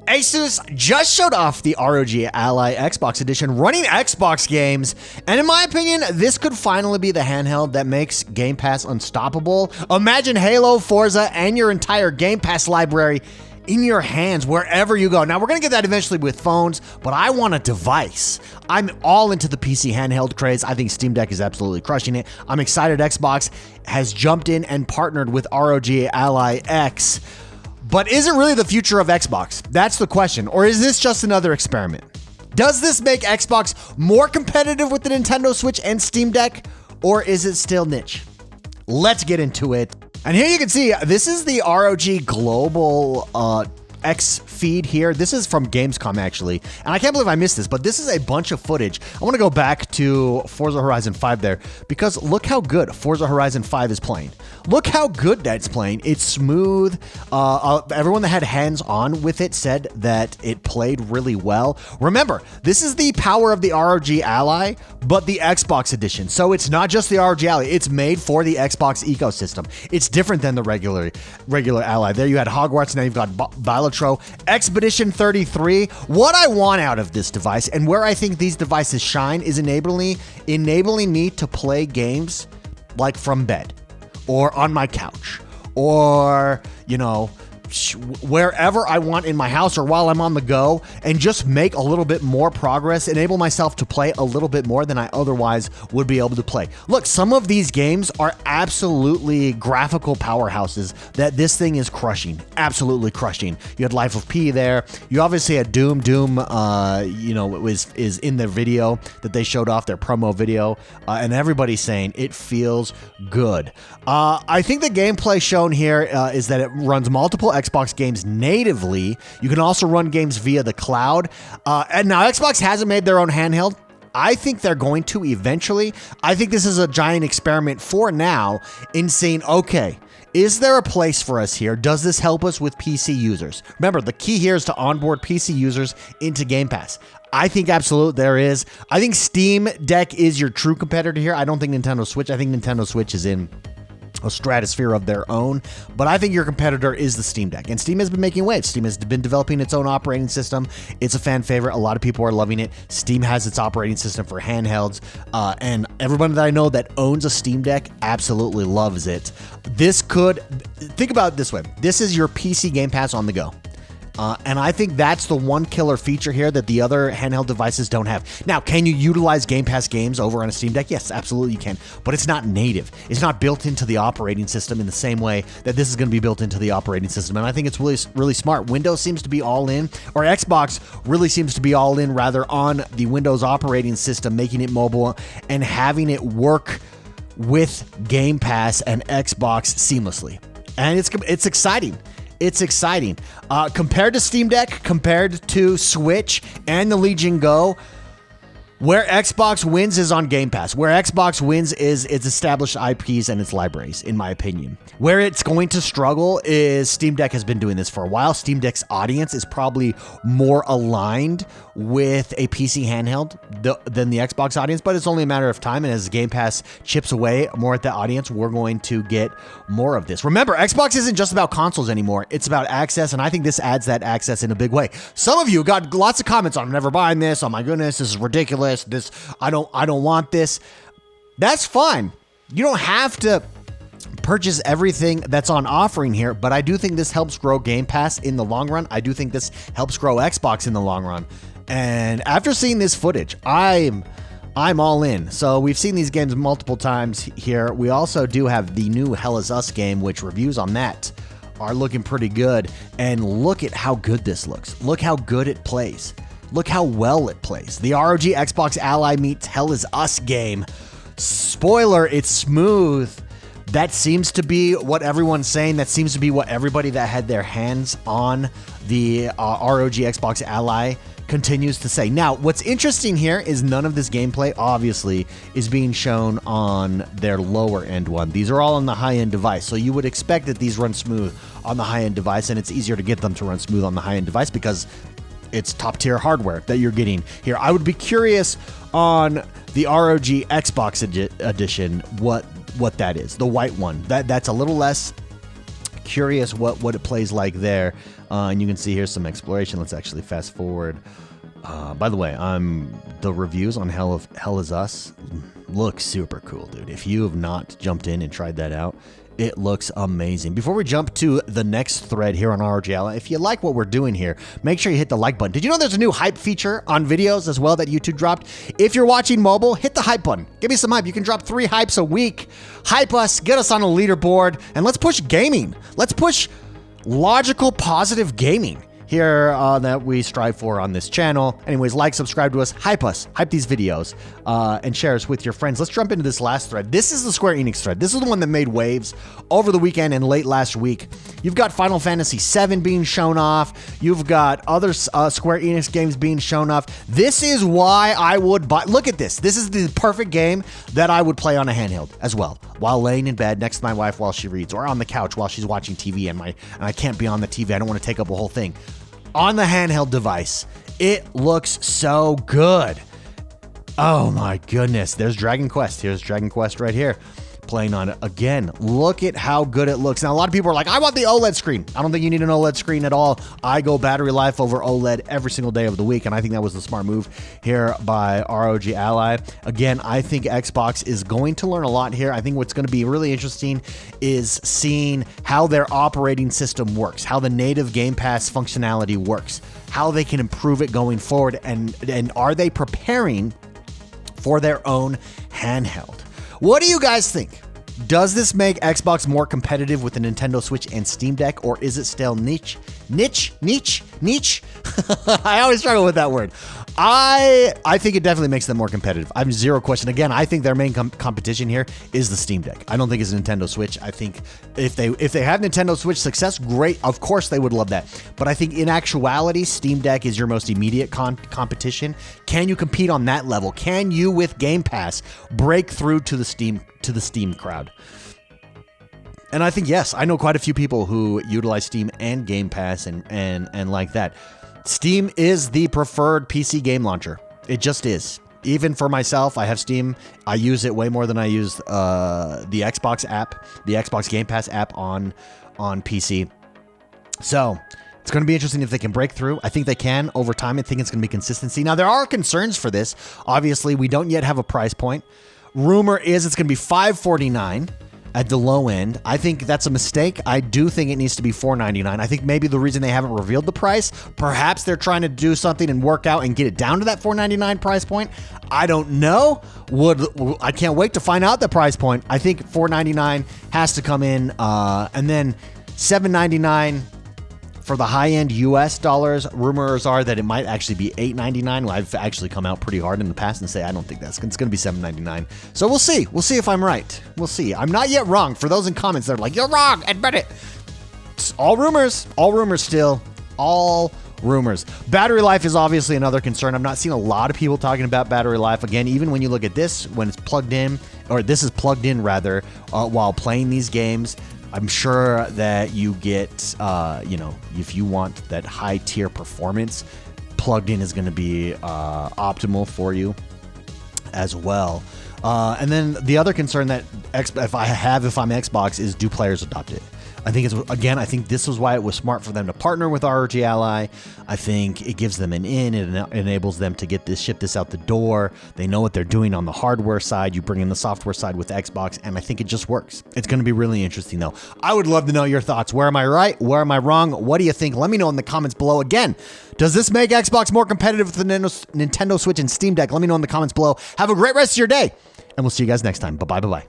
ASUS just showed off the ROG Ally Xbox Edition running Xbox games, and in my opinion, this could finally be the handheld that makes Game Pass unstoppable. Imagine Halo, Forza, and your entire Game Pass library in your hands wherever you go. Now, we're gonna get that eventually with phones, but I want a device. I'm all into the PC handheld craze. I think Steam Deck is absolutely crushing it. I'm excited Xbox has jumped in and partnered with ROG Ally X. But is it really the future of Xbox? That's the question. Or is this just another experiment? Does this make Xbox more competitive with the Nintendo Switch and Steam Deck? Or is it still niche? Let's get into it. And here you can see, this is the ROG Global X feed here. This is from Gamescom, actually. And I can't believe I missed this, but this is a bunch of footage. I want to go back to Forza Horizon 5 there, because look how good Forza Horizon 5 is playing. Look how good that's playing. It's smooth. Everyone that had hands-on with it said that it played really well. Remember, this is the power of the ROG Ally, but the Xbox edition. So it's not just the ROG Ally. It's made for the Xbox ecosystem. It's different than the regular Ally. There you had Hogwarts, now you've got Balatro. Expedition 33. What I want out of this device, and where I think these devices shine, is enabling me to play games like from bed, or on my couch, or, you know, wherever I want in my house or while I'm on the go, and just make a little bit more progress, enable myself to play a little bit more than I otherwise would be able to play. Look, some of these games are absolutely graphical powerhouses that this thing is crushing, absolutely crushing. You had Life of P there. You obviously had Doom. Doom, is in the video that they showed off, their promo video, and everybody's saying it feels good. I think the gameplay shown here is that it runs multiple Xbox games natively. You can also run games via the cloud. And now Xbox hasn't made their own handheld. I think they're going to eventually. I think this is a giant experiment for now in saying, okay, is there a place for us here? Does this help us with PC users? Remember, the key here is to onboard PC users into Game Pass. I think absolutely there is. I think Steam Deck is your true competitor here. I don't think Nintendo Switch. I think Nintendo Switch is in a stratosphere of their own, but I think your competitor is the Steam Deck, and Steam has been making waves. Steam has been developing its own operating system. It's a fan favorite. A lot of people are loving it. Steam has its operating system for handhelds, and everybody that I know that owns a Steam Deck absolutely loves it. This could, think about it this way. This is your PC Game Pass on the go. And I think that's the one killer feature here that the other handheld devices don't have. Now, can you utilize Game Pass games over on a Steam Deck? Yes, absolutely you can, but it's not native. It's not built into the operating system in the same way that this is going to be built into the operating system, and I think it's really, really smart. Windows seems to be all in, or Xbox really seems to be all in, rather, on the Windows operating system, making it mobile and having it work with Game Pass and Xbox seamlessly. And it's exciting. It's exciting. Compared to Steam Deck, compared to Switch and the Legion Go, where Xbox wins is on Game Pass. Where Xbox wins is its established IPs and its libraries, in my opinion. Where it's going to struggle is Steam Deck has been doing this for a while. Steam Deck's audience is probably more aligned with a PC handheld than the Xbox audience, but it's only a matter of time, and as Game Pass chips away more at the audience, we're going to get more of this. Remember, Xbox isn't just about consoles anymore. It's about access, and I think this adds that access in a big way. Some of you got lots of comments on, I'm never buying this, oh my goodness, this is ridiculous. This, I don't want this. That's fine. You don't have to purchase everything that's on offering here, but I do think this helps grow Game Pass in the long run. I do think this helps grow Xbox in the long run. And after seeing this footage, I'm all in. So we've seen these games multiple times here. We also do have the new Hell Is Us game, which reviews on that are looking pretty good. And look at how good this looks. Look how good it plays. Look how well it plays. The ROG Xbox Ally meets Hell Is Us game. Spoiler, it's smooth. That seems to be what everyone's saying. That seems to be what everybody that had their hands on the ROG Xbox Ally continues to say. Now, what's interesting here is none of this gameplay, obviously, is being shown on their lower end one. These are all on the high-end device, so you would expect that these run smooth on the high-end device, and it's easier to get them to run smooth on the high-end device because it's top tier hardware that you're getting here. I would be curious on the ROG Xbox Edition what that is, the white one. That's a little less curious what it plays like there. And you can see here some exploration. Let's actually fast forward. By the way, the reviews on Hell Is Us look super cool, dude. If you have not jumped in and tried that out, it looks amazing. Before we jump to the next thread here on ROG Ally, if you like what we're doing here, make sure you hit the like button. Did you know there's a new hype feature on videos as well that YouTube dropped? If you're watching mobile, hit the hype button. Give me some hype. You can drop 3 hypes a week. Hype us, get us on a leaderboard, and let's push gaming. Let's push logical, positive gaming here that we strive for on this channel. Anyways, like, subscribe to us, hype these videos, and share us with your friends. Let's jump into this last thread. This is the Square Enix thread. This is the one that made waves over the weekend and late last week. You've got Final Fantasy VII being shown off. You've got other Square Enix games being shown off. This is why I would buy. Look at this. This is the perfect game that I would play on a handheld as well, while laying in bed next to my wife while she reads, or on the couch while she's watching TV and I can't be on the TV. I don't want to take up a whole thing. On the handheld device, it looks so good. Oh my goodness. There's Dragon Quest. Here's Dragon Quest right here. Playing on it again. Look at how good it looks. Now, a lot of people are like, I want the OLED screen. I don't think you need an OLED screen at all. I go battery life over OLED every single day of the week, and I think that was the smart move here by ROG Ally. Again, I think Xbox is going to learn a lot here. I think what's going to be really interesting is seeing how their operating system works, how the native Game Pass functionality works, how they can improve it going forward, and are they preparing for their own handheld? What do you guys think? Does this make Xbox more competitive with the Nintendo Switch and Steam Deck, or is it still niche? I always struggle with that word. I think it definitely makes them more competitive. I'm zero question. Again, I think their main competition here is the Steam Deck. I don't think it's a Nintendo Switch. I think if they have Nintendo Switch success, great. Of course they would love that. But I think in actuality, Steam Deck is your most immediate competition. Can you compete on that level? Can you, with Game Pass, break through to the Steam crowd? And I think yes. I know quite a few people who utilize Steam and Game Pass and like that. Steam is the preferred PC game launcher. It just is. Even for myself, I have Steam. I use it way more than I use the Xbox app, the Xbox Game Pass app on PC. So it's going to be interesting if they can break through. I think they can over time. I think it's going to be consistency. Now, there are concerns for this. Obviously, we don't yet have a price point. Rumor is it's going to be $549 at the low end. I think that's a mistake. I do think it needs to be $499. I think maybe the reason they haven't revealed the price, perhaps they're trying to do something and work out and get it down to that $499 price point. I don't know. I can't wait to find out the price point. I think $499 has to come in, and then $799 for the high-end US dollars. Rumors are that it might actually be $899. I've actually come out pretty hard in the past and say I don't think it's going to be $799. So we'll see. We'll see if I'm right. We'll see. I'm not yet wrong. For those in comments that are like, you're wrong, admit it. It's all rumors. All rumors still. All rumors. Battery life is obviously another concern. I've not seen a lot of people talking about battery life. Again, even when you look at this, when it's plugged in, or this is plugged in rather, while playing these games, I'm sure that you get, if you want that high tier performance, plugged in is going to be optimal for you as well. And then the other concern that if I'm Xbox is, do players adopt it? I think this was why it was smart for them to partner with ROG Ally. I think it gives them an in. It enables them to ship this out the door. They know what they're doing on the hardware side. You bring in the software side with Xbox, and I think it just works. It's going to be really interesting, though. I would love to know your thoughts. Where am I right? Where am I wrong? What do you think? Let me know in the comments below. Again, does this make Xbox more competitive with the Nintendo Switch and Steam Deck? Let me know in the comments below. Have a great rest of your day, and we'll see you guys next time. Bye-bye.